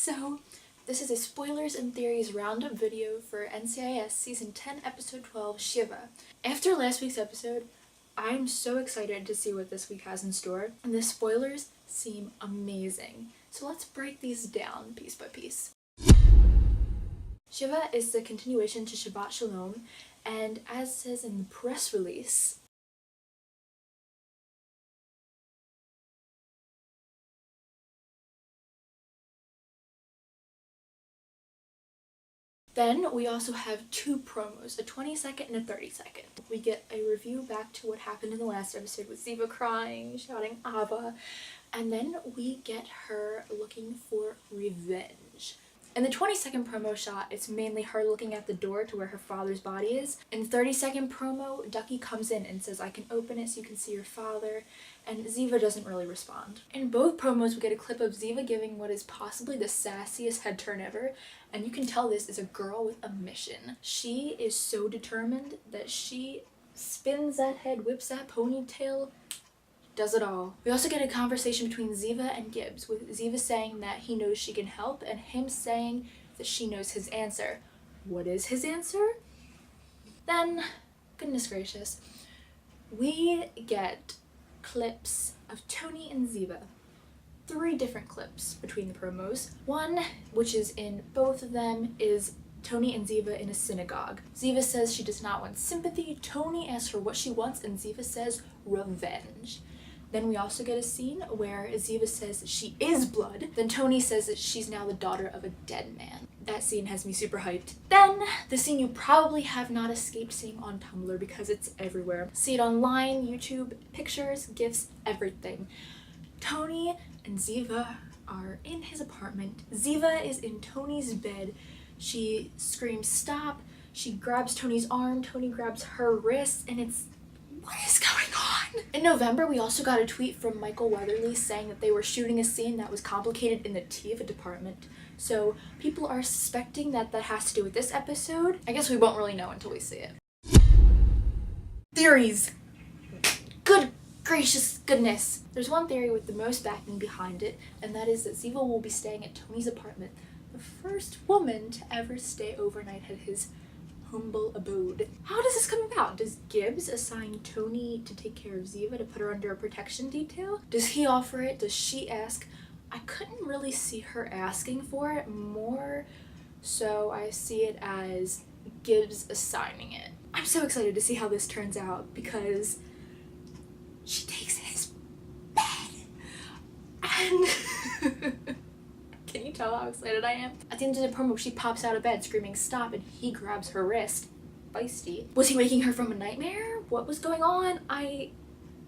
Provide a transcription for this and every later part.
So, this is a spoilers and theories roundup video for NCIS Season 10, Episode 12, Shiva. After last week's episode, I'm so excited to see what this week has in store, and the spoilers seem amazing. So let's break these down piece by piece. Shiva is the continuation to Shabbat Shalom, and as says in the press release, then we also have two promos, a 20-second and a 30-second. We get a review back to what happened in the last episode with Shiva crying, shouting Abba, and then we get her looking for revenge. In the 20-second promo shot, it's mainly her looking at the door to where her father's body is. In the 30-second promo, Ducky comes in and says, "I can open it so you can see your father," and Shiva doesn't really respond. In both promos, we get a clip of Shiva giving what is possibly the sassiest head turn ever, and you can tell this is a girl with a mission. She is so determined that she spins that head, whips that ponytail, does it all. We also get a conversation between Shiva and Gibbs, with Shiva saying that he knows she can help and him saying that she knows his answer. What is his answer? Then, goodness gracious, we get clips of Tony and Shiva. 3 different clips between the promos. One, which is in both of them, is Tony and Shiva in a synagogue. Shiva says she does not want sympathy. Tony asks her what she wants and Shiva says revenge. Then we also get a scene where Shiva says she is blood. Then Tony says that she's now the daughter of a dead man. That scene has me super hyped. Then, the scene you probably have not escaped seeing on Tumblr because it's everywhere. See it online, YouTube, pictures, GIFs, everything. Tony and Shiva are in his apartment. Shiva is in Tony's bed. She screams stop. She grabs Tony's arm. Tony grabs her wrist, and it's, what is going on? In November, we also got a tweet from Michael Weatherly saying that they were shooting a scene that was complicated in the Tiva department. So people are suspecting that that has to do with this episode. I guess we won't really know until we see it. Theories. Good gracious goodness. There's one theory with the most backing behind it, and that is that Shiva will be staying at Tony's apartment. The first woman to ever stay overnight at his humble abode. How does this come about? Does Gibbs assign Tony to take care of Shiva, to put her under a protection detail? Does he offer it? Does she ask? I couldn't really see her asking for it, more so I see it as Gibbs assigning it. I'm so excited to see how this turns out because she takes his bed and can you tell how excited I am? At the end of the promo, she pops out of bed screaming stop and he grabs her wrist. Feisty. Was he waking her from a nightmare? What was going on?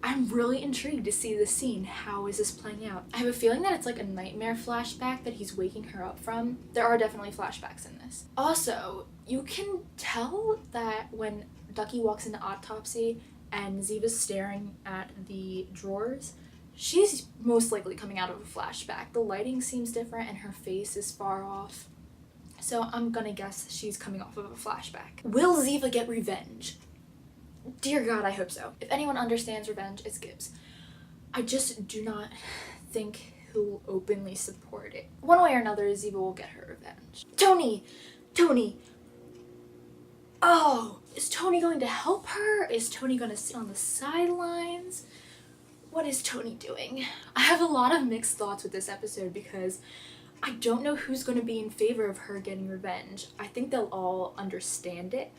I'm really intrigued to see this scene. How is this playing out? I have a feeling that it's like a nightmare flashback that he's waking her up from. There are definitely flashbacks in this. Also, you can tell that when Ducky walks into autopsy and Shiva's staring at the drawers, she's most likely coming out of a flashback. The lighting seems different and her face is far off. So I'm gonna guess she's coming off of a flashback. Will Shiva get revenge? Dear God, I hope so. If anyone understands revenge, it's Gibbs. I just do not think he'll openly support it. One way or another, Shiva will get her revenge. Tony! Oh, is Tony going to help her? Is Tony gonna sit on the sidelines? What is Tony doing? I have a lot of mixed thoughts with this episode because I don't know who's going to be in favor of her getting revenge. I think they'll all understand it,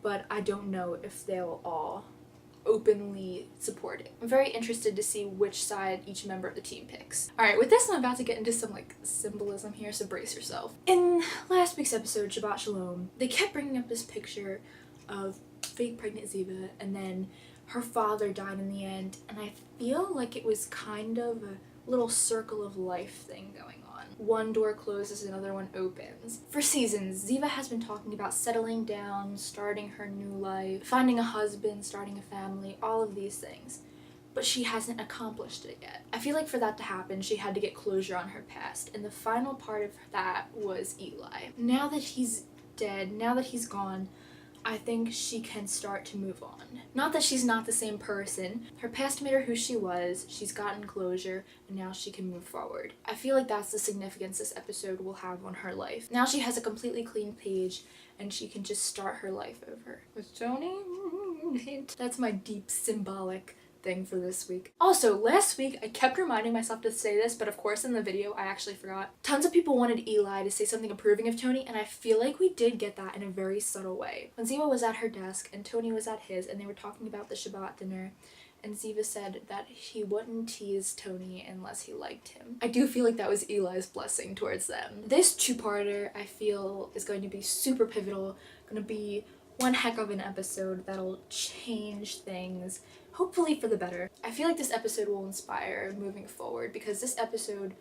but I don't know if they'll all openly support it. I'm very interested to see which side each member of the team picks. Alright, with this I'm about to get into some symbolism here, so brace yourself. In last week's episode, Shabbat Shalom, they kept bringing up this picture of fake pregnant Shiva and then her father died in the end, and I feel like it was kind of a little circle of life thing going on. One door closes, another one opens. For seasons, Shiva has been talking about settling down, starting her new life, finding a husband, starting a family, all of these things. But she hasn't accomplished it yet. I feel like for that to happen, she had to get closure on her past, and the final part of that was Eli. Now that he's dead, now that he's gone, I think she can start to move on. Not that she's not the same person. Her past made her who she was, she's gotten closure, and now she can move forward. I feel like that's the significance this episode will have on her life. Now she has a completely clean page, and she can just start her life over. With Tony? That's my deep symbolic thing for this week. Also, last week I kept reminding myself to say this, but of course in the video I actually forgot. Tons of people wanted Eli to say something approving of Tony, and I feel like we did get that in a very subtle way. When Ziva was at her desk and Tony was at his, and they were talking about the Shabbat dinner, and Ziva said that he wouldn't tease Tony unless he liked him. I do feel like that was Eli's blessing towards them. This two-parter I feel is going to be super pivotal, going to be one heck of an episode that'll change things, hopefully for the better. I feel like this episode will inspire moving forward, because this episode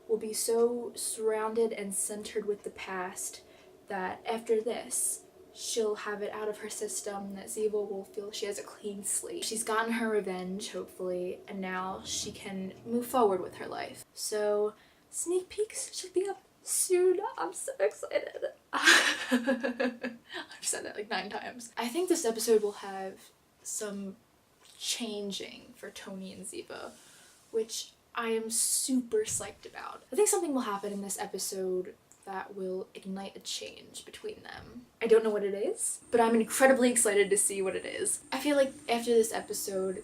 will be so surrounded and centered with the past that after this, she'll have it out of her system, that Ziva will feel she has a clean slate. She's gotten her revenge, hopefully, and now she can move forward with her life. So, sneak peeks should be up soon. I'm so excited. I've said that like 9 times. I think this episode will have some changing for Tony and Ziva, which I am super psyched about. I think something will happen in this episode that will ignite a change between them. I don't know what it is, but I'm incredibly excited to see what it is. I feel like after this episode,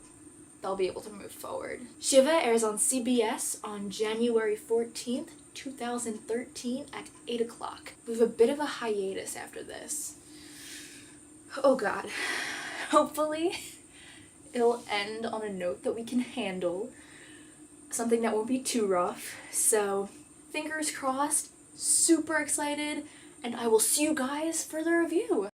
they'll be able to move forward. Shiva airs on CBS on January 14th, 2013 at 8 o'clock. We have a bit of a hiatus after this. Oh god. Hopefully it'll end on a note that we can handle. Something that won't be too rough. So, fingers crossed, super excited, and I will see you guys for the review.